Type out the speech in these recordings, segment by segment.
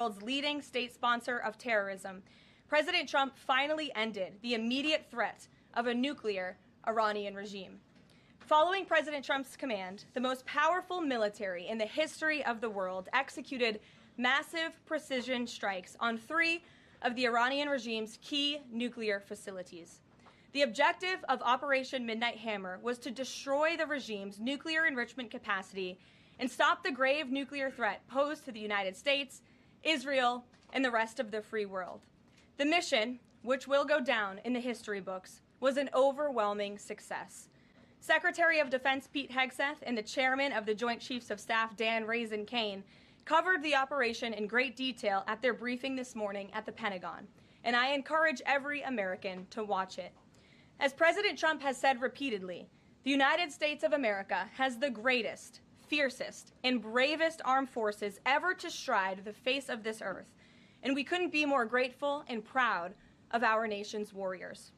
world's leading state sponsor of terrorism, President Trump finally ended the immediate threat of a nuclear Iranian regime. Following President Trump's command, the most powerful military in the history of the world executed massive precision strikes on 3 of the Iranian regime's key nuclear facilities. The objective of Operation Midnight Hammer was to destroy the regime's nuclear enrichment capacity and stop the grave nuclear threat posed to the United States, Israel, and the rest of the free world. The mission, which will go down in the history books, was an overwhelming success. Secretary of Defense Pete Hegseth and the chairman of the Joint Chiefs of Staff Dan Raisin Kane covered the operation in great detail at their briefing this morning at the Pentagon, and I encourage every American to watch it. As President Trump has said repeatedly, the United States of America has the greatest, fiercest, and bravest armed forces ever to stride the face of this earth, and we couldn't be more grateful and proud of our nation's warriors.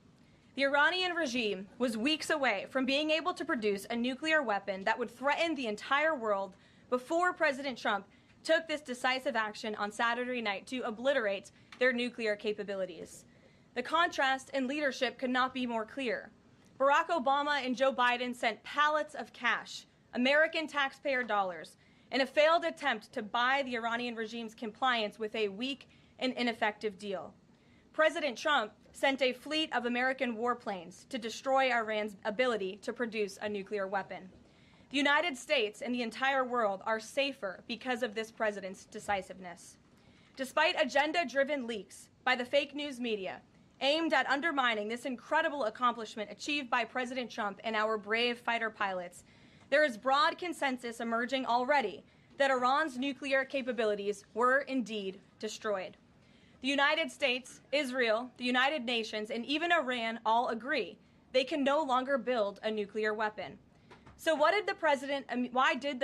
The Iranian regime was weeks away from being able to produce a nuclear weapon that would threaten the entire world before President Trump took this decisive action on Saturday night to obliterate their nuclear capabilities. The contrast in leadership could not be more clear. Barack Obama and Joe Biden sent pallets of cash, American taxpayer dollars, in a failed attempt to buy the Iranian regime's compliance with a weak and ineffective deal. President Trump sent a fleet of American warplanes to destroy Iran's ability to produce a nuclear weapon. The United States and the entire world are safer because of this president's decisiveness. Despite agenda-driven leaks by the fake news media aimed at undermining this incredible accomplishment achieved by President Trump and our brave fighter pilots, there is broad consensus emerging already that Iran's nuclear capabilities were indeed destroyed. The United States, Israel, the United Nations, and even Iran all agree they can no longer build a nuclear weapon. So why did the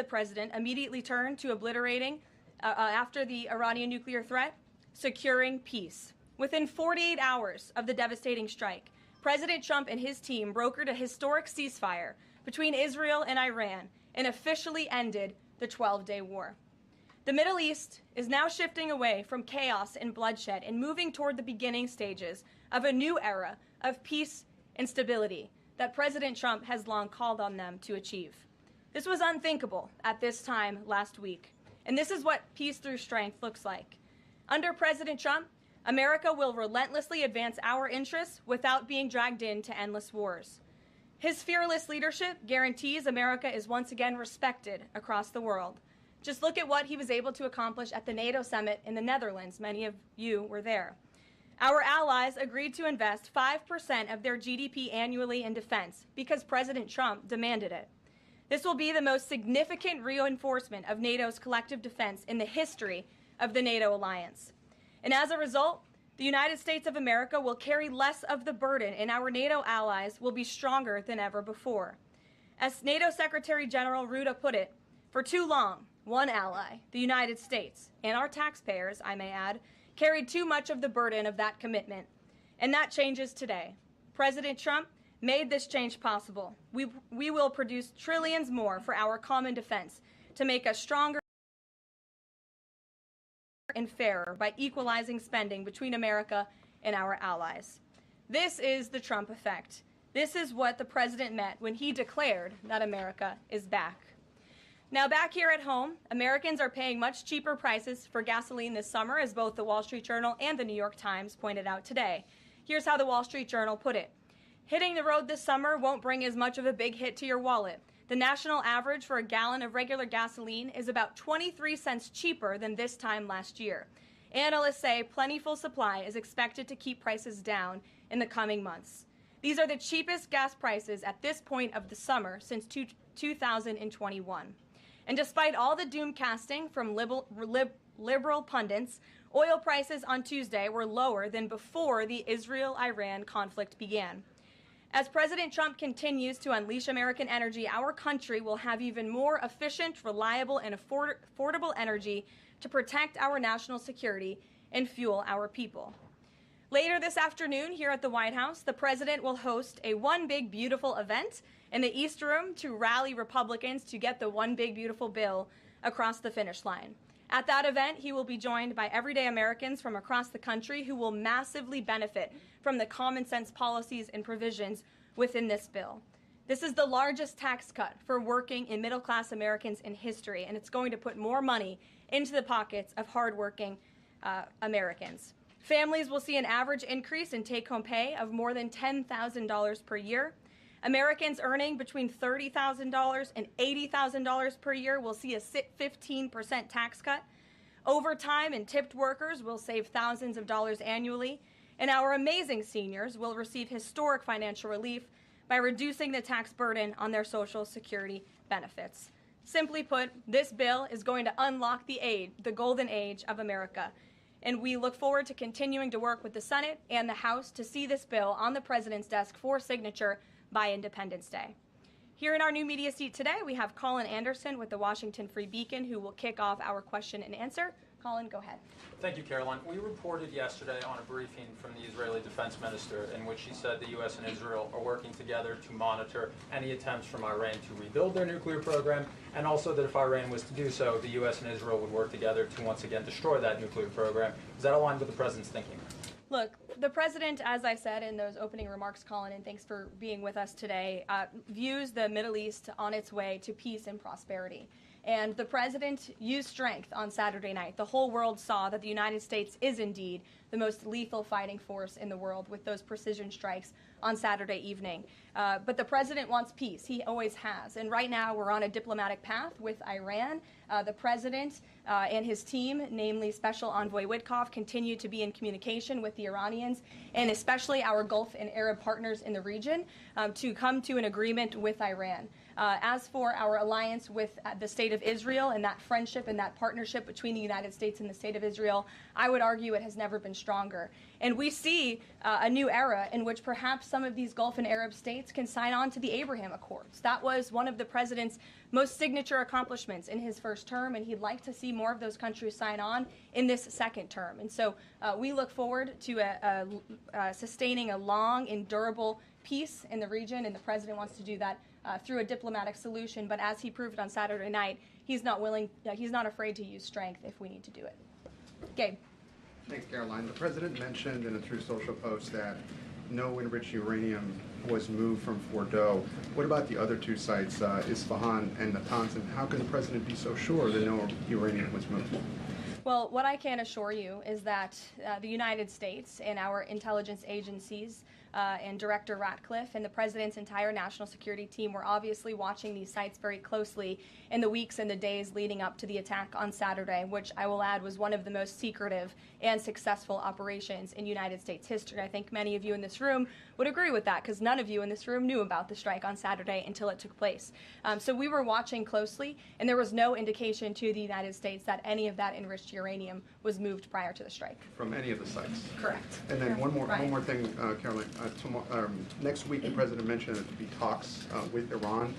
president immediately turn to obliterating after the Iranian nuclear threat? Securing peace. Within 48 hours of the devastating strike, President Trump and his team brokered a historic ceasefire between Israel and Iran and officially ended the 12-day war. The Middle East is now shifting away from chaos and bloodshed and moving toward the beginning stages of a new era of peace and stability that President Trump has long called on them to achieve. This was unthinkable at this time last week, and this is what peace through strength looks like. Under President Trump, America will relentlessly advance our interests without being dragged into endless wars. His fearless leadership guarantees America is once again respected across the world. Just look at what he was able to accomplish at the NATO summit in the Netherlands. Many of you were there. Our allies agreed to invest 5% of their GDP annually in defense because President Trump demanded it. This will be the most significant reinforcement of NATO's collective defense in the history of the NATO alliance. And as a result, the United States of America will carry less of the burden, and our NATO allies will be stronger than ever before. As NATO Secretary General Rutte put it, for too long, one ally, the United States, and our taxpayers, I may add, carried too much of the burden of that commitment. And that changes today. President Trump made this change possible. We will produce trillions more for our common defense to make us stronger and fairer by equalizing spending between America and our allies. This is the Trump effect. This is what the president meant when he declared that America is back. Now, back here at home, Americans are paying much cheaper prices for gasoline this summer, as both the Wall Street Journal and the New York Times pointed out today. Here's how the Wall Street Journal put it. Hitting the road this summer won't bring as much of a big hit to your wallet. The national average for a gallon of regular gasoline is about 23 cents cheaper than this time last year. Analysts say plentiful supply is expected to keep prices down in the coming months. These are the cheapest gas prices at this point of the summer since 2021. And despite all the doom casting from liberal pundits, oil prices on Tuesday were lower than before the Israel-Iran conflict began. As President Trump continues to unleash American energy, our country will have even more efficient, reliable, and affordable energy to protect our national security and fuel our people. Later this afternoon here at the White House, the president will host a One Big Beautiful event in the East Room to rally Republicans to get the One Big Beautiful bill across the finish line. At that event, he will be joined by everyday Americans from across the country who will massively benefit from the common sense policies and provisions within this bill. This is the largest tax cut for working and middle-class Americans in history, and it's going to put more money into the pockets of hardworking Americans. Families will see an average increase in take-home pay of more than $10,000 per year. Americans earning between $30,000 and $80,000 per year will see a 15% tax cut. Overtime and tipped workers will save thousands of dollars annually. And our amazing seniors will receive historic financial relief by reducing the tax burden on their Social Security benefits. Simply put, this bill is going to unlock the golden age of America. And we look forward to continuing to work with the Senate and the House to see this bill on the President's desk for signature by Independence Day. Here in our new media seat today, we have Colin Anderson with the Washington Free Beacon, who will kick off our question and answer. Colin, go ahead. Thank you, Karoline. We reported yesterday on a briefing from the Israeli defense minister in which she said the U.S. and Israel are working together to monitor any attempts from Iran to rebuild their nuclear program, and also that if Iran was to do so, the U.S. and Israel would work together to once again destroy that nuclear program. Is that aligned with the president's thinking? Look, the president, as I said in those opening remarks, Colin, and thanks for being with us today, views the Middle East on its way to peace and prosperity. And the president used strength on Saturday night. The whole world saw that the United States is indeed the most lethal fighting force in the world with those precision strikes on Saturday evening. But the president wants peace. He always has. And right now we're on a diplomatic path with Iran. The president and his team, namely Special Envoy Witkoff, continue to be in communication with the Iranians and especially our Gulf and Arab partners in the region to come to an agreement with Iran. As for our alliance with the State of Israel and that friendship and that partnership between the United States and the State of Israel, I would argue it has never been stronger. And we see a new era in which perhaps some of these Gulf and Arab states can sign on to the Abraham Accords. That was one of the president's most signature accomplishments in his first term, and he'd like to see more of those countries sign on in this second term. And so we look forward to sustaining a long and durable peace in the region, and the president wants to do that through a diplomatic solution. But as he proved on Saturday night, he's not afraid to use strength if we need to do it. Gabe. Thanks, Caroline. The president mentioned in a Truth Social post that no enriched uranium was moved from Fordow. What about the other two sites, Isfahan and Natanz? And how can the president be so sure that no uranium was moved? Well, what I can assure you is that the United States and our intelligence agencies and Director Ratcliffe and the president's entire national security team were obviously watching these sites very closely in the weeks and the days leading up to the attack on Saturday, which I will add was one of the most secretive and successful operations in United States history. I think many of you in this room would agree with that because none of you in this room knew about the strike on Saturday until it took place. So we were watching closely, and there was no indication to the United States that any of that enriched uranium was moved prior to the strike. From any of the sites? Correct. And then one more thing, Caroline. Next week, the president mentioned that there'd be talks with Iran.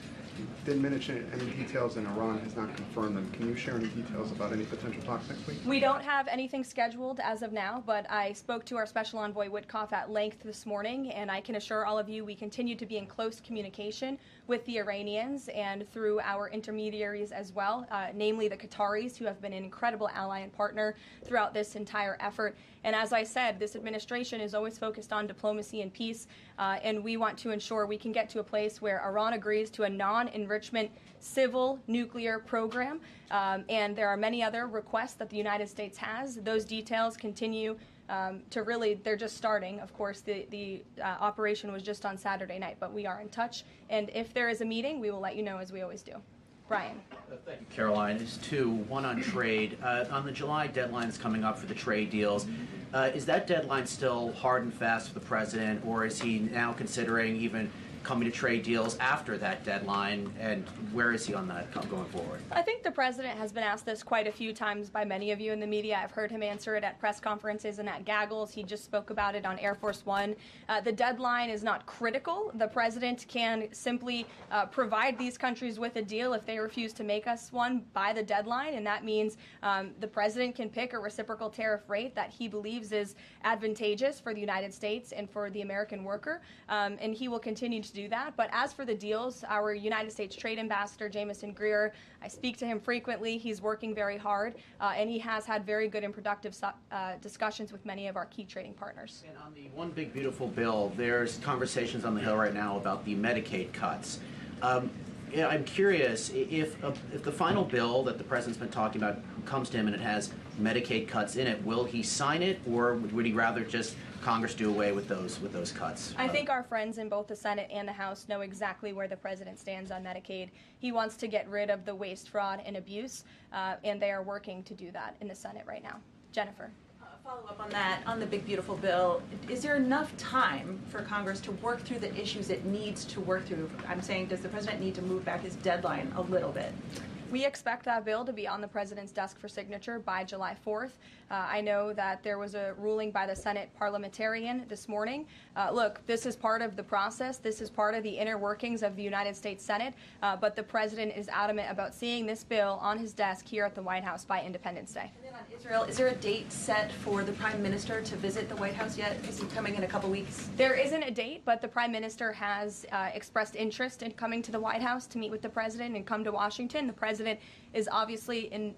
Didn't mention any details, and Iran has not confirmed them. Can you share any details about any potential talks next week? We don't have anything scheduled as of now, but I spoke to our Special Envoy Witkoff at length this morning, and I can assure all of you we continue to be in close communication with the Iranians and through our intermediaries as well, namely the Qataris, who have been an incredible ally and partner throughout this entire effort. And as I said, this administration is always focused on diplomacy and peace, and we want to ensure we can get to a place where Iran agrees to a non-enrichment civil nuclear program. And there are many other requests that the United States has. Those details continue to really, they're just starting. Of course, the operation was just on Saturday night, but we are in touch. And if there is a meeting, we will let you know, as we always do. Brian. Thank you, Caroline. There's two. One on trade. On the July deadline that's coming up for the trade deals, is that deadline still hard and fast for the president, or is he now considering even coming to trade deals after that deadline, and where is he on that going forward? I think the president has been asked this quite a few times by many of you in the media. I've heard him answer it at press conferences and at gaggles. He just spoke about it on Air Force One. The deadline is not critical. The president can simply provide these countries with a deal if they refuse to make us one by the deadline, and that means the president can pick a reciprocal tariff rate that he believes is advantageous for the United States and for the American worker, and he will continue to do that. But as for the deals, our United States Trade Ambassador, Jamieson Greer, I speak to him frequently. He's working very hard, and he has had very good and productive discussions with many of our key trading partners. And on the One Big Beautiful Bill, there's conversations on the Hill right now about the Medicaid cuts. Yeah, I'm curious if the final bill that the president's been talking about comes to him and it has Medicaid cuts in it, will he sign it, or would he rather just Congress do away with those cuts? I think our friends in both the Senate and the House know exactly where the president stands on Medicaid. He wants to get rid of the waste, fraud, and abuse, and they are working to do that in the Senate right now. Jennifer. Follow up on that, on the big beautiful bill, is there enough time for Congress to work through the issues it needs to work through? I'm saying, does the president need to move back his deadline a little bit? We expect that bill to be on the president's desk for signature by July 4th. I know that there was a ruling by the Senate parliamentarian this morning. Look, this is part of the process. This is part of the inner workings of the United States Senate, but the president is adamant about seeing this bill on his desk here at the White House by Independence Day. And then on Israel, is there a date set for the prime minister to visit the White House yet? Is he coming in a couple weeks? There isn't a date, but the prime minister has expressed interest in coming to the White House to meet with the president and come to Washington. The president is obviously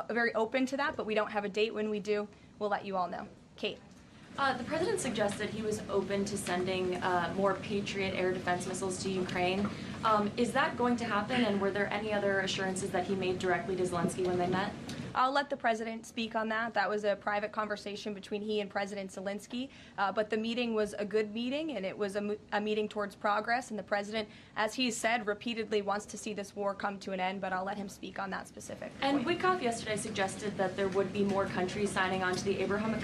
very open to that, but we don't have a date. When we do, we'll let you all know. Kate. The president suggested he was open to sending more Patriot air defense missiles to Ukraine. Is that going to happen, and were there any other assurances that he made directly to Zelensky when they met? I'll let the president speak on that. That was a private conversation between he and President Zelensky, but the meeting was a good meeting, and it was a meeting towards progress, and the president, as he said, repeatedly wants to see this war come to an end, but I'll let him speak on that specific And point. Witkoff yesterday suggested that there would be more countries signing on to the Abraham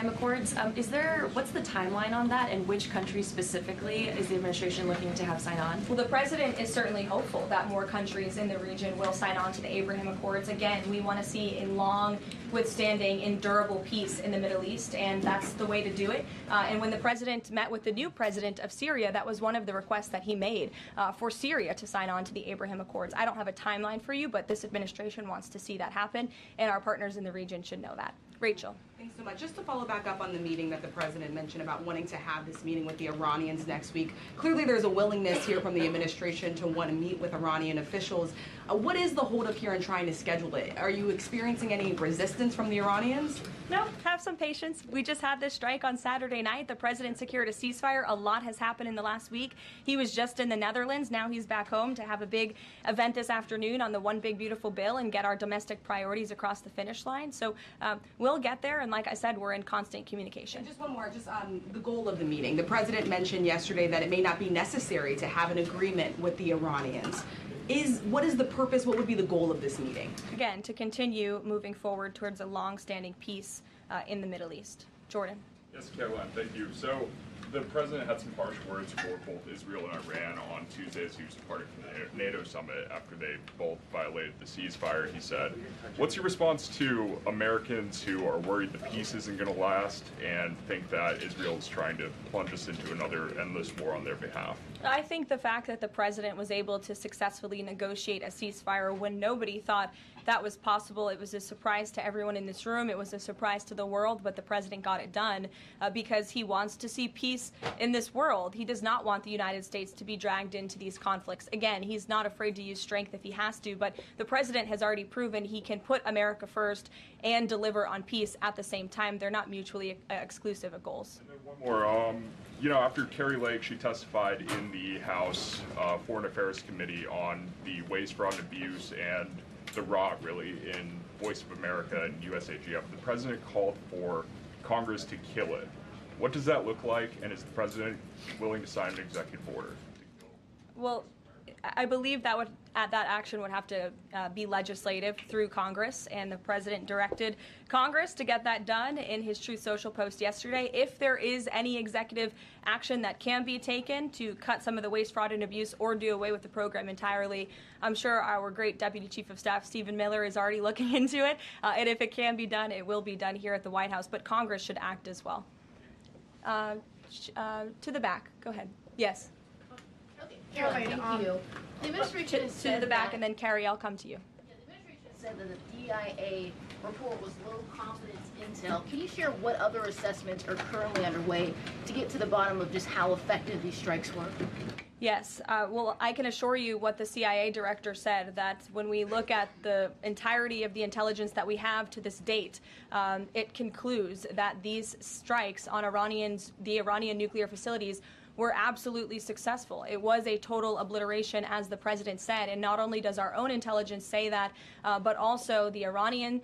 Accords. What's the timeline on that, and which countries specifically is the administration looking to have sign on? Well, the president is certainly hopeful that more countries in the region will sign on to the Abraham Accords. Again, we want to see a long, withstanding, endurable peace in the Middle East, and that's the way to do it. And when the president met with the new president of Syria, that was one of the requests that he made for Syria to sign on to the Abraham Accords. I don't have a timeline for you, but this administration wants to see that happen, and our partners in the region should know that. Rachel. Thanks so much. Just to follow back up on the meeting that the president mentioned about wanting to have this meeting with the Iranians next week. Clearly there's a willingness here from the administration to want to meet with Iranian officials. What is the holdup here in trying to schedule it? Are you experiencing any resistance from the Iranians? No, have some patience. We just had this strike on Saturday night. The president secured a ceasefire. A lot has happened in the last week. He was just in the Netherlands. Now he's back home to have a big event this afternoon on the One Big Beautiful Bill and get our domestic priorities across the finish line. So we'll get there, and like I said, we're in constant communication. And just one more, just the goal of the meeting. The president mentioned yesterday that it may not be necessary to have an agreement with the Iranians. What is the purpose, what would be the goal of this meeting? Again, to continue moving forward towards a long-standing peace in the Middle East. Jordan. Yes, Karoline, thank you. So the president had some harsh words for both Israel and Iran on Tuesday as he was departing from the NATO summit after they both violated the ceasefire. He said, what's your response to Americans who are worried the peace isn't going to last and think that Israel is trying to plunge us into another endless war on their behalf? I think the fact that the president was able to successfully negotiate a ceasefire when nobody thought that was possible, it was a surprise to everyone in this room. It was a surprise to the world, but the president got it done because he wants to see peace in this world. He does not want the United States to be dragged into these conflicts. Again, he's not afraid to use strength if he has to, but the president has already proven he can put America first and deliver on peace at the same time. They're not mutually exclusive goals. And then one more. After Kari Lake, she testified in the House Foreign Affairs Committee on the waste, fraud, and abuse and the rot, really, in Voice of America and USAGF. The president called for Congress to kill it. What does that look like, and is the president willing to sign an executive order? Well, I believe that action would have to be legislative through Congress, and the president directed Congress to get that done in his Truth Social post yesterday. If there is any executive action that can be taken to cut some of the waste, fraud, and abuse or do away with the program entirely, I'm sure our great Deputy Chief of Staff, Stephen Miller, is already looking into it. And if it can be done, it will be done here at the White House. But Congress should act as well. To the back. Go ahead. Yes. Caroline, thank you. The administration has said to the back, that, and then Carrie, I'll come to you. the administration said that the DIA report was low confidence intel. Can you share what other assessments are currently underway to get to the bottom of just how effective these strikes were? Yes. Well, I can assure you what the CIA director said, that when we look at the entirety of the intelligence that we have to this date, it concludes that these strikes on the Iranian nuclear facilities were absolutely successful. It was a total obliteration, as the president said, and not only does our own intelligence say that, but also the Iranian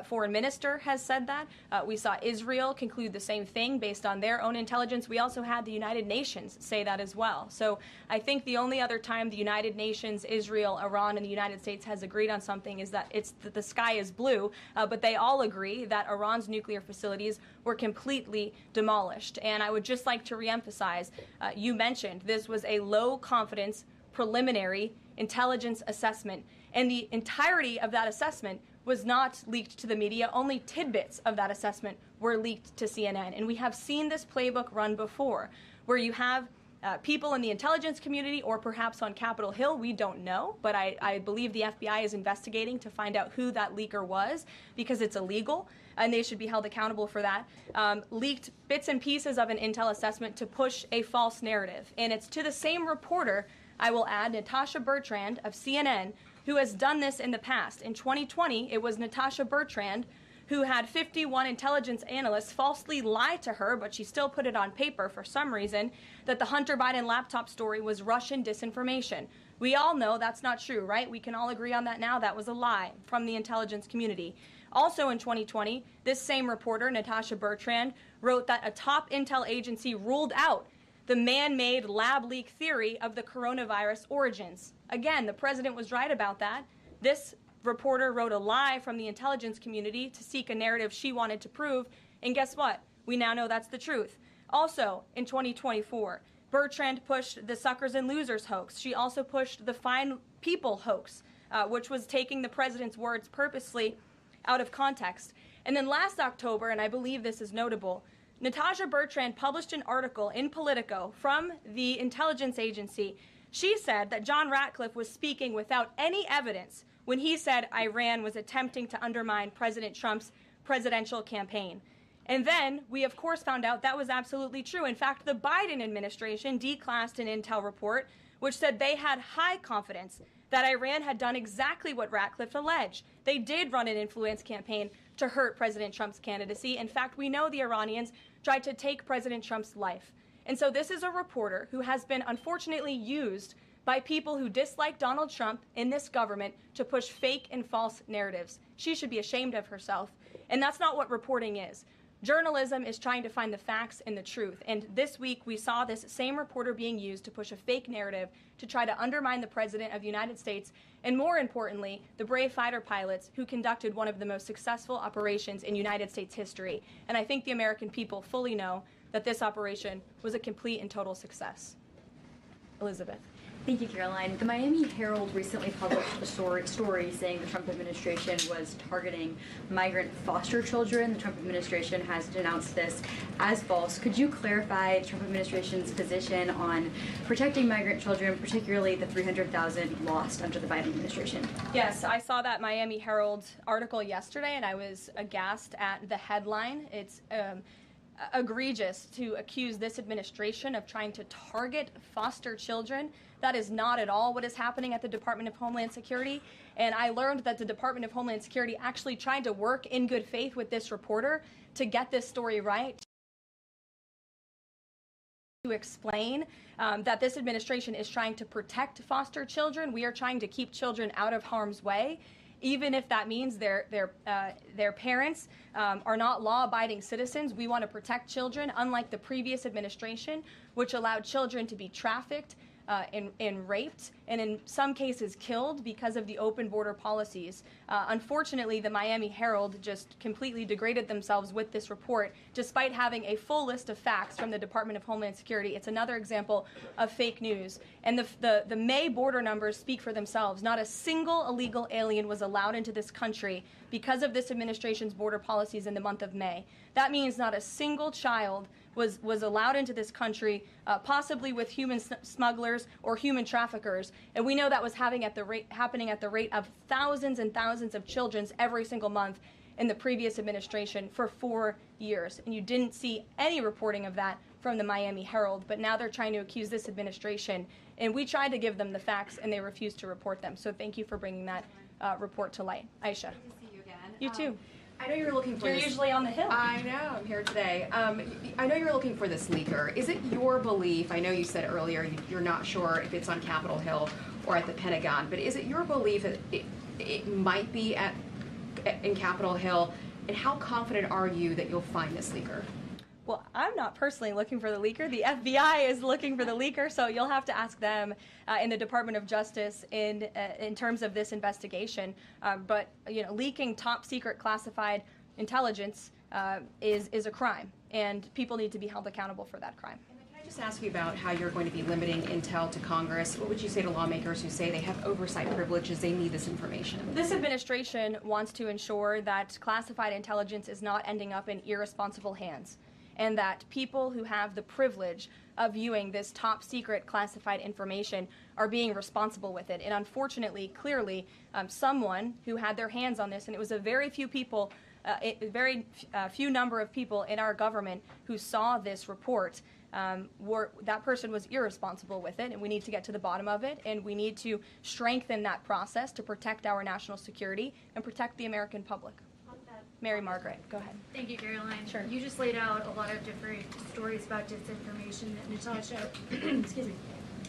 foreign minister has said that. We saw Israel conclude the same thing based on their own intelligence. We also had the United Nations say that as well. So I think the only other time the United Nations, Israel, Iran, and the United States has agreed on something is that the sky is blue, but they all agree that Iran's nuclear facilities were completely demolished. And I would just like to reemphasize, you mentioned this was a low confidence preliminary intelligence assessment, and the entirety of that assessment was not leaked to the media. Only tidbits of that assessment were leaked to CNN. And we have seen this playbook run before, where you have people in the intelligence community, or perhaps on Capitol Hill, we don't know, but I believe the FBI is investigating to find out who that leaker was, because it's illegal and they should be held accountable for that, leaked bits and pieces of an intel assessment to push a false narrative. And it's to the same reporter, I will add, Natasha Bertrand of CNN, who has done this in the past. In 2020, it was Natasha Bertrand who had 51 intelligence analysts falsely lie to her, but she still put it on paper for some reason, that the Hunter Biden laptop story was Russian disinformation. We all know that's not true, right? We can all agree on that now. That was a lie from the intelligence community. Also in 2020, this same reporter, Natasha Bertrand, wrote that a top intel agency ruled out the man-made lab leak theory of the coronavirus origins. Again, the president was right about that. This reporter wrote a lie from the intelligence community to seek a narrative she wanted to prove, and guess what? We now know that's the truth. Also, in 2024, Bertrand pushed the suckers and losers hoax. She also pushed the fine people hoax, which was taking the president's words purposely out of context. And then last October, and I believe this is notable, Natasha Bertrand published an article in Politico from the intelligence agency. She said that John Ratcliffe was speaking without any evidence when he said Iran was attempting to undermine President Trump's presidential campaign. And then we, of course, found out that was absolutely true. In fact, the Biden administration declassed an intel report which said they had high confidence that Iran had done exactly what Ratcliffe alleged. They did run an influence campaign to hurt President Trump's candidacy. In fact, we know the Iranians tried to take President Trump's life. And so this is a reporter who has been unfortunately used by people who dislike Donald Trump in this government to push fake and false narratives. She should be ashamed of herself. And that's not what reporting is. Journalism is trying to find the facts and the truth. And this week, we saw this same reporter being used to push a fake narrative to try to undermine the President of the United States, and more importantly, the brave fighter pilots who conducted one of the most successful operations in United States history. And I think the American people fully know that this operation was a complete and total success. Elizabeth. Thank you, Caroline. The Miami Herald recently published a story saying the Trump administration was targeting migrant foster children. The Trump administration has denounced this as false. Could you clarify the Trump administration's position on protecting migrant children, particularly the 300,000 lost under the Biden administration? Yes, I saw that Miami Herald article yesterday, and I was aghast at the headline. It's egregious to accuse this administration of trying to target foster children. That is not at all what is happening at the Department of Homeland Security. And I learned that the Department of Homeland Security actually tried to work in good faith with this reporter to get this story right, to explain that this administration is trying to protect foster children. We are trying to keep children out of harm's way, even if that means their parents are not law-abiding citizens. We want to protect children, unlike the previous administration, which allowed children to be trafficked and raped, and in some cases killed because of the open border policies. Unfortunately, the Miami Herald just completely degraded themselves with this report, despite having a full list of facts from the Department of Homeland Security. It's another example of fake news. And the May border numbers speak for themselves. Not a single illegal alien was allowed into this country because of this administration's border policies in the month of May. That means not a single child was allowed into this country, possibly with human smugglers or human traffickers. And we know that was happening at the rate of thousands and thousands of children every single month. in the previous administration for 4 years. And you didn't see any reporting of that from the Miami Herald, but now they're trying to accuse this administration. And we tried to give them the facts, and they refused to report them. So thank you for bringing that report to light. Aisha. Good to see you again. You too. I know you're looking for You're this. usually on the Hill. I know, I'm here today. I know you're looking for this leaker. Is it your belief, I know you said earlier you're not sure if it's on Capitol Hill or at the Pentagon, but is it your belief that it might be in Capitol Hill, and how confident are you that you'll find this leaker? Well, I'm not personally looking for the leaker. The FBI is looking for the leaker, so you'll have to ask them in the Department of Justice in terms of this investigation. But leaking top secret classified intelligence is a crime, and people need to be held accountable for that crime. Can I just ask you about how you're going to be limiting intel to Congress? What would you say to lawmakers who say they have oversight privileges, they need this information? This administration wants to ensure that classified intelligence is not ending up in irresponsible hands, and that people who have the privilege of viewing this top secret classified information are being responsible with it. And unfortunately, clearly, someone who had their hands on this, and it was a very few people, few number of people in our government who saw this report, that person was irresponsible with it, and we need to get to the bottom of it, and we need to strengthen that process to protect our national security and protect the American public. Mary Margaret, go ahead. Thank you, Caroline. Sure. You just laid out a lot of different stories about disinformation that Natasha, excuse me,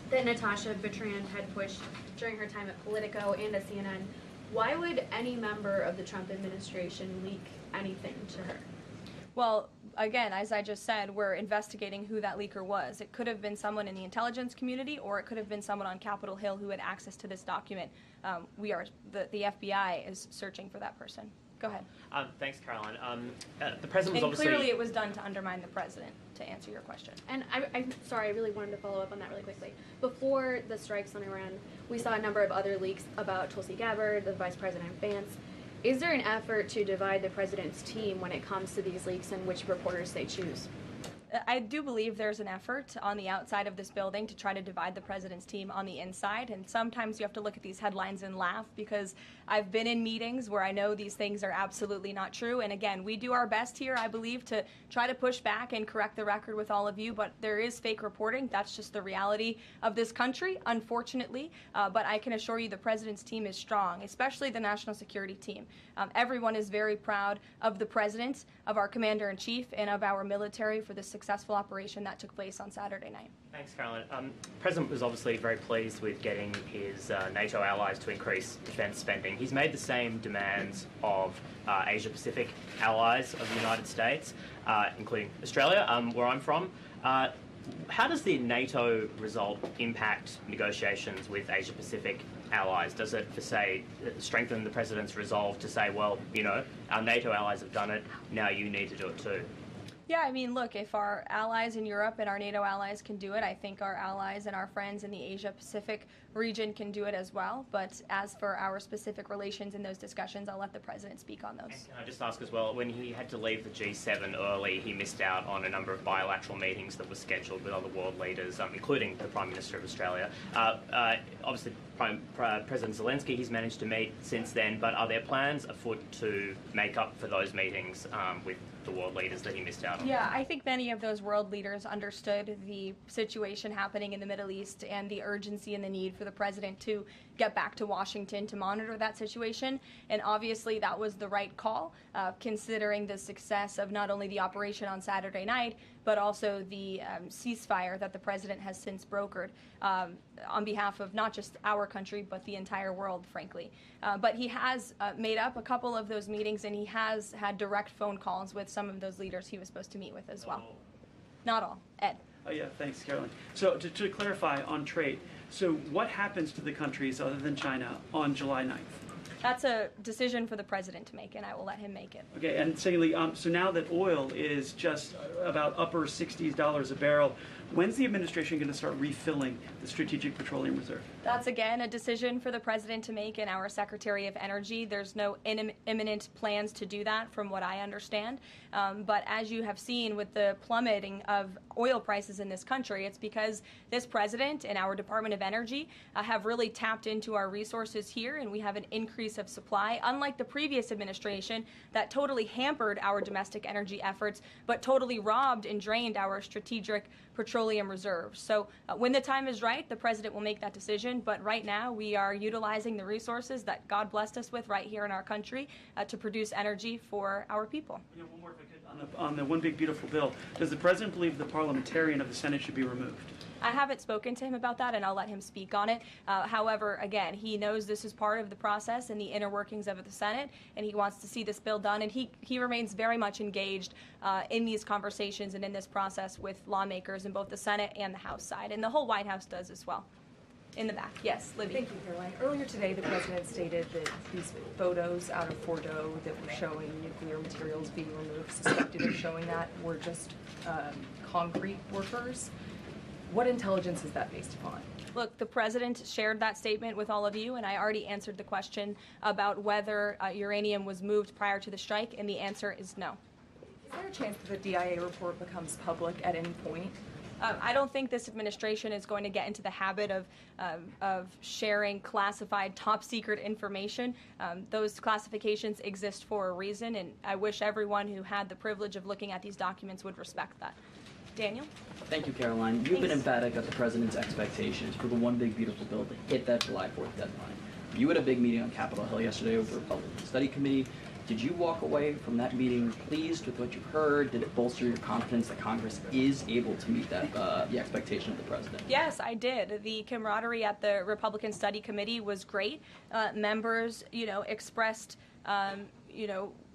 that Natasha Bertrand had pushed during her time at Politico and at CNN. Why would any member of the Trump administration leak anything to her? Well, again, as I just said, we're investigating who that leaker was. It could have been someone in the intelligence community, or it could have been someone on Capitol Hill who had access to this document. The FBI is searching for that person. Go ahead. Thanks, Caroline. The president was And obviously... clearly it was done to undermine the president, to answer your question. And I'm sorry, I really wanted to follow up on that really quickly. Before the strikes on Iran, we saw a number of other leaks about Tulsi Gabbard, the Vice President Vance. Is there an effort to divide the president's team when it comes to these leaks and which reporters they choose? I do believe there's an effort on the outside of this building to try to divide the president's team on the inside, and sometimes you have to look at these headlines and laugh, because I've been in meetings where I know these things are absolutely not true, and again, we do our best here, I believe, to try to push back and correct the record with all of you, but there is fake reporting. That's just the reality of this country, unfortunately, but I can assure you the president's team is strong, especially the national security team. Everyone is very proud of the president, of our commander-in-chief, and of our military for the successful operation that took place on Saturday night. Thanks, Caroline. The President was obviously very pleased with getting his NATO allies to increase defence spending. He's made the same demands of Asia-Pacific allies of the United States, including Australia, where I'm from. How does the NATO result impact negotiations with Asia-Pacific allies? Does it, for say, strengthen the President's resolve to say, well, our NATO allies have done it, now you need to do it too? Yeah, I mean, look, if our allies in Europe and our NATO allies can do it, I think our allies and our friends in the Asia-Pacific region can do it as well. But as for our specific relations in those discussions, I'll let the president speak on those. And can I just ask as well, when he had to leave the G7 early, he missed out on a number of bilateral meetings that were scheduled with other world leaders, including the Prime Minister of Australia. Obviously, President Zelensky, he's managed to meet since then, but are there plans afoot to make up for those meetings with the world leaders that he missed out on? Yeah, I think many of those world leaders understood the situation happening in the Middle East and the urgency and the need for the president to get back to Washington to monitor that situation. And obviously that was the right call, considering the success of not only the operation on Saturday night, but also the ceasefire that the president has since brokered on behalf of not just our country, but the entire world, frankly. But he has made up a couple of those meetings, and he has had direct phone calls with some of those leaders he was supposed to meet with as well. Not all. Ed. Oh yeah, thanks, Caroline. So to clarify on trade, so what happens to the countries other than China on July 9th? That's a decision for the president to make, and I will let him make it. Okay, and secondly, so now that oil is just about upper $60s a barrel, When's the administration going to start refilling the Strategic Petroleum Reserve? That's, again, a decision for the president to make and our Secretary of Energy. There's no imminent plans to do that, from what I understand. But as you have seen with the plummeting of oil prices in this country, it's because this president and our Department of Energy have really tapped into our resources here, and we have an increase of supply, unlike the previous administration that totally hampered our domestic energy efforts, but totally robbed and drained our strategic petroleum reserves. So when the time is right, the president will make that decision. But right now, we are utilizing the resources that God blessed us with right here in our country to produce energy for our people. Yeah, one more if I could. On the One Big Beautiful Bill, does the president believe the parliamentarian of the Senate should be removed? I haven't spoken to him about that, and I'll let him speak on it. However, again, he knows this is part of the process and the inner workings of the Senate, and he wants to see this bill done, and he remains very much engaged in these conversations and in this process with lawmakers in both the Senate and the House side, and the whole White House does as well. In the back. Yes, Libby. Thank you, Karoline. Earlier today, the president stated that these photos out of Bordeaux that were showing nuclear materials being removed, suspected of showing that, were just concrete workers. What intelligence is that based upon? Look, the president shared that statement with all of you, and I already answered the question about whether uranium was moved prior to the strike, and the answer is no. Is there a chance that the DIA report becomes public at any point? I don't think this administration is going to get into the habit of sharing classified, top-secret information. Those classifications exist for a reason, and I wish everyone who had the privilege of looking at these documents would respect that. Daniel? Thank you, Karoline. You've been emphatic about the president's expectations for the One Big Beautiful Bill to hit that July 4th deadline. You had a big meeting on Capitol Hill yesterday with the Republican Study Committee. Did you walk away from that meeting pleased with what you heard? Did it bolster your confidence that Congress is able to meet that the expectation of the president? Yes, I did. The camaraderie at the Republican Study Committee was great. Members, expressed,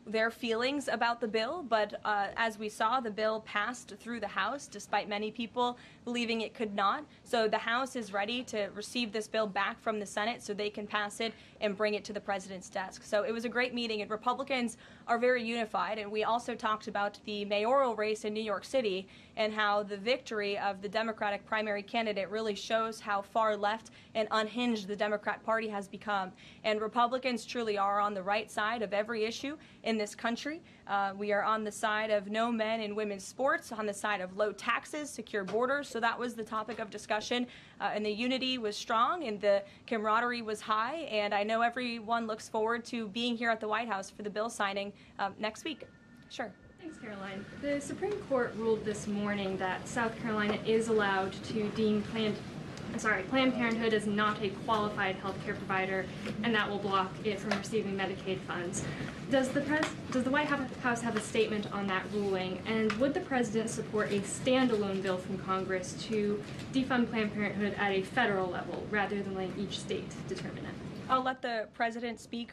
their feelings about the bill, but as we saw, the bill passed through the House, despite many people believing it could not. So the House is ready to receive this bill back from the Senate so they can pass it and bring it to the president's desk. So it was a great meeting, and Republicans are very unified. And we also talked about the mayoral race in New York City and how the victory of the Democratic primary candidate really shows how far left and unhinged the Democrat Party has become. And Republicans truly are on the right side of every issue in this country. We are on the side of no men in women's sports, on the side of low taxes, secure borders. So that was the topic of discussion. And the unity was strong and the camaraderie was high. And I know everyone looks forward to being here at the White House for the bill signing next week. Sure. Thanks, Caroline. The Supreme Court ruled this morning that South Carolina is allowed to deem Planned Parenthood is not a qualified healthcare provider, and that will block it from receiving Medicaid funds. Does the White House have a statement on that ruling, and would the president support a standalone bill from Congress to defund Planned Parenthood at a federal level rather than letting each state determine it? I'll let the president speak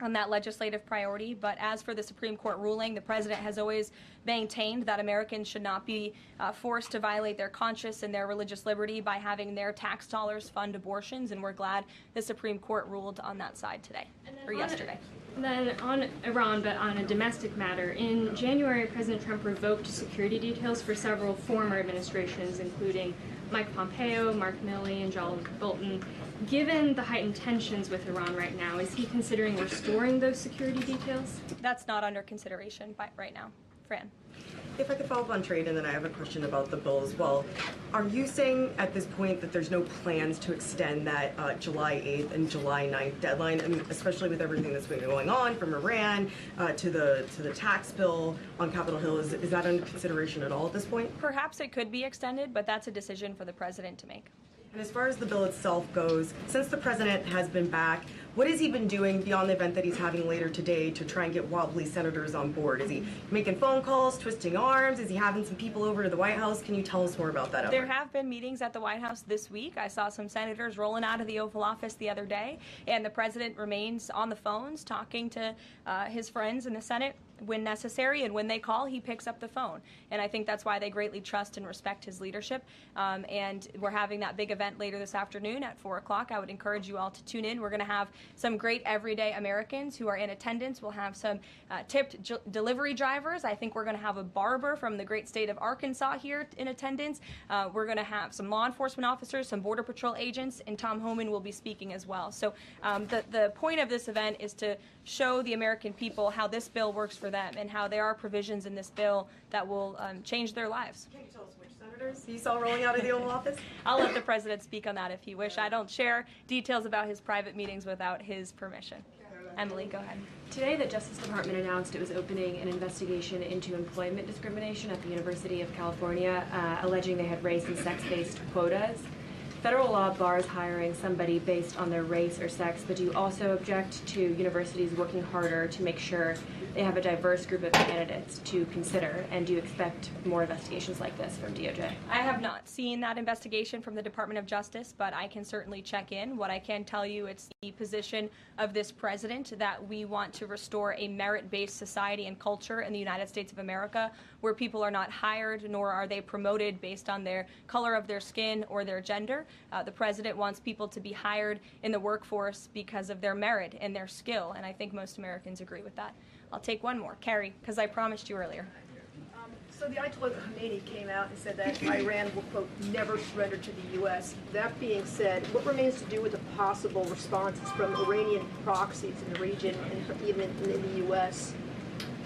on that legislative priority, but as for the Supreme Court ruling, the president has always maintained that Americans should not be forced to violate their conscience and their religious liberty by having their tax dollars fund abortions, and we're glad the Supreme Court ruled on that side today, or yesterday. Then on Iran, but on a domestic matter, in January, President Trump revoked security details for several former administrations, including Mike Pompeo, Mark Milley, and John Bolton. Given the heightened tensions with Iran right now, is he considering restoring those security details? That's not under consideration right now. Fran. If I could follow up on trade, and then I have a question about the bill as well. Are you saying at this point that there's no plans to extend that July 8th and July 9th deadline? I mean, especially with everything that's been going on from Iran to the tax bill on Capitol Hill, is that under consideration at all at this point? Perhaps it could be extended, but that's a decision for the president to make. And as far as the bill itself goes, since the president has been back, what has he been doing beyond the event that he's having later today to try and get wobbly senators on board? Is he making phone calls, twisting arms? Is he having some people over to the White House? Can you tell us more about that? There have been meetings at the White House this week. I saw some senators rolling out of the Oval Office the other day, and the president remains on the phones talking to his friends in the Senate when necessary, and when they call, he picks up the phone. And I think that's why they greatly trust and respect his leadership. And we're having that big event later this afternoon at 4 o'clock. I would encourage you all to tune in. We're going to have some great everyday Americans who are in attendance. We'll have some tipped delivery drivers. I think we're going to have a barber from the great state of Arkansas here in attendance. We're going to have some law enforcement officers, some Border Patrol agents, and Tom Homan will be speaking as well. So the point of this event is to show the American people how this bill works for them and how there are provisions in this bill that will change their lives. Can you tell us which senators you saw rolling out of the Oval Office? I'll let the president speak on that if he wish. I don't share details about his private meetings without his permission. Emily, go ahead. Today, the Justice Department announced it was opening an investigation into employment discrimination at the University of California, alleging they had race and sex-based quotas. Federal law bars hiring somebody based on their race or sex, but do you also object to universities working harder to make sure they have a diverse group of candidates to consider? And do you expect more investigations like this from DOJ? I have not seen that investigation from the Department of Justice, but I can certainly check in. What I can tell you, it's the position of this president that we want to restore a merit-based society and culture in the United States of America where people are not hired nor are they promoted based on their color of their skin or their gender. The president wants people to be hired in the workforce because of their merit and their skill, and I think most Americans agree with that. I'll take one more. Carrie, because I promised you earlier. So the Ayatollah Khomeini came out and said that Iran will, quote, never surrender to the U.S. That being said, what remains to do with the possible responses from Iranian proxies in the region and even in the U.S.?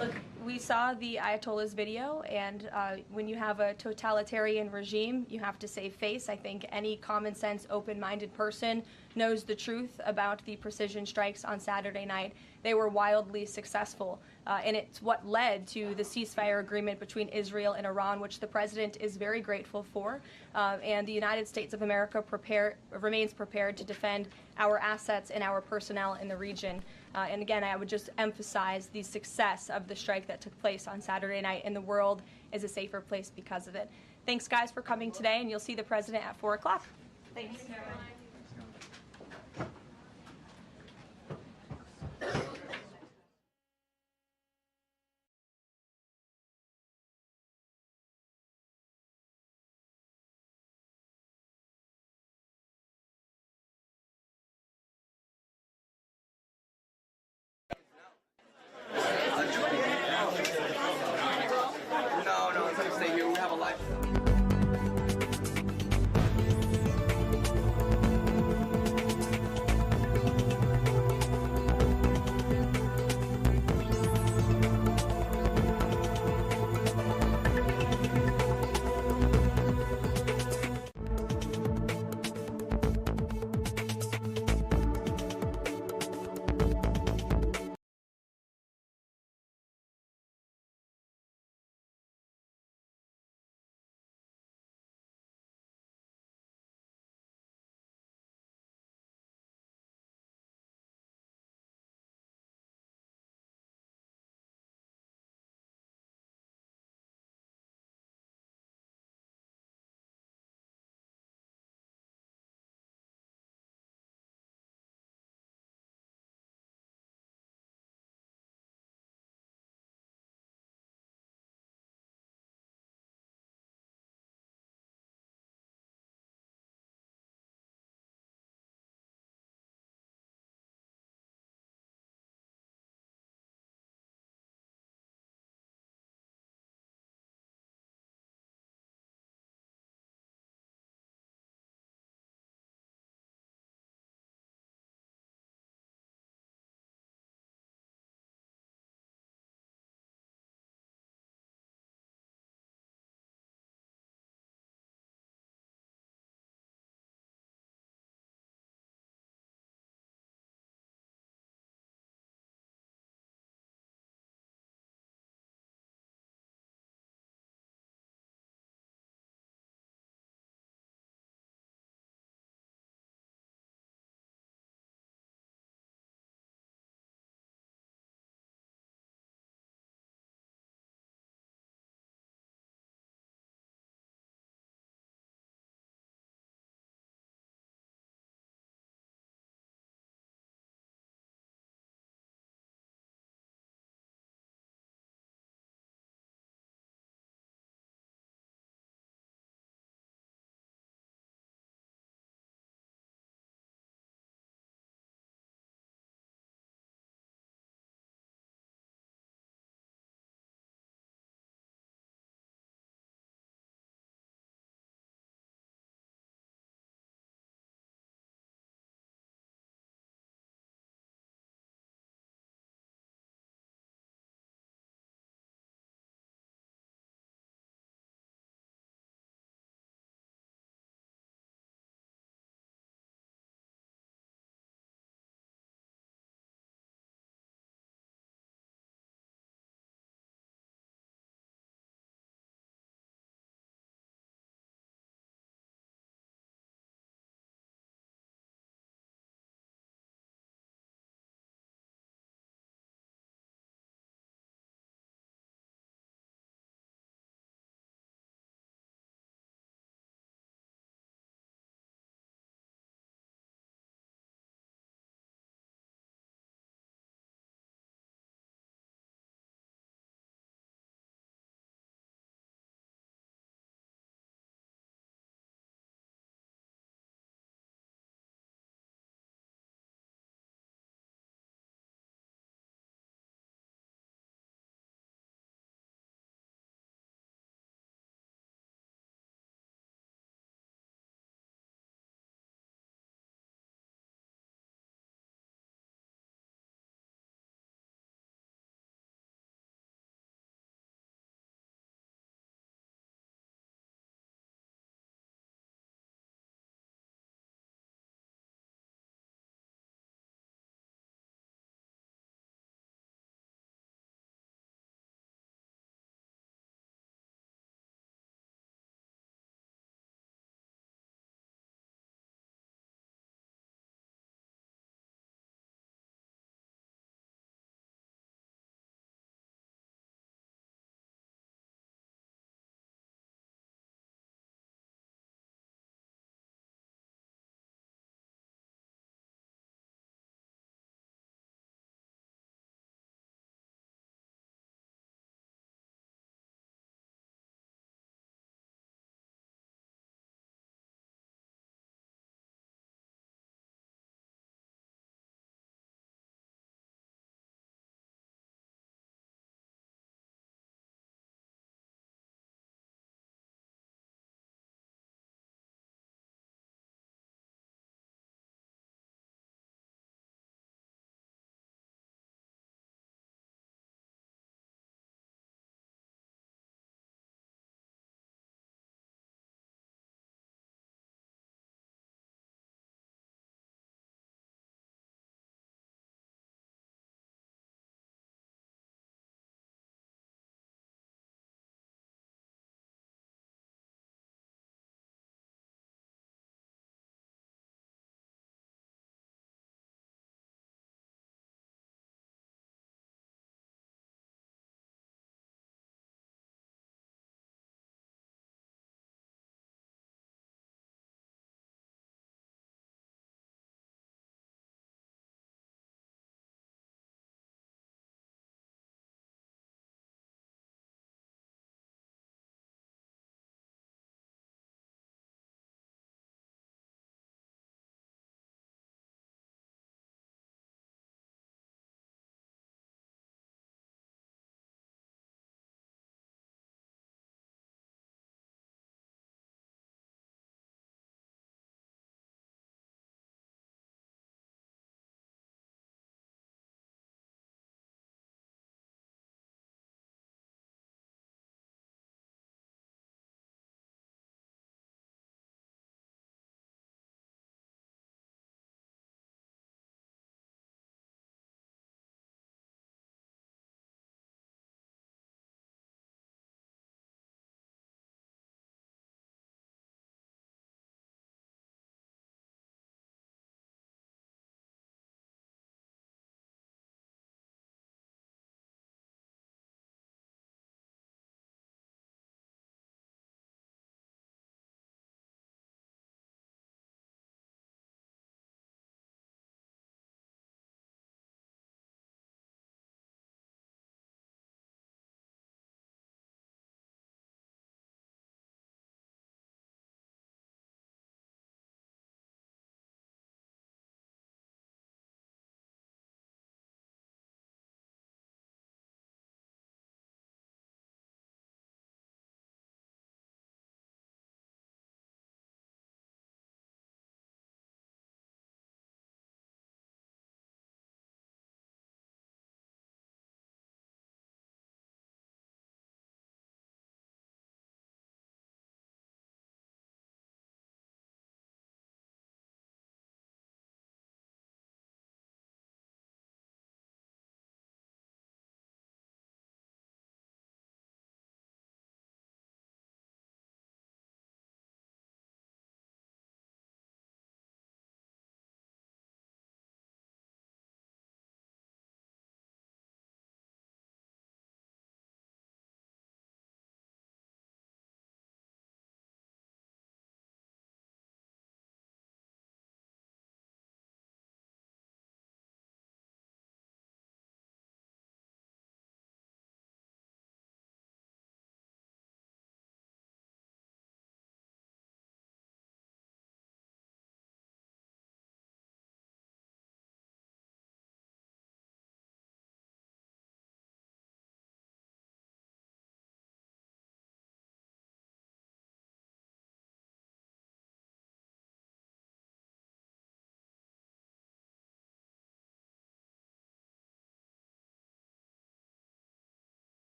Look, we saw the Ayatollah's video, and when you have a totalitarian regime, you have to save face. I think any common sense, open-minded person knows the truth about the precision strikes on Saturday night. They were wildly successful, and it's what led to the ceasefire agreement between Israel and Iran, which the president is very grateful for. And the United States of America remains prepared to defend our assets and our personnel in the region. And again, I would just emphasize the success of the strike that took place on Saturday night, and the world is a safer place because of it. Thanks, guys, for coming today, and you'll see the president at 4 o'clock. Thanks. No, it's like stay here. We have a life.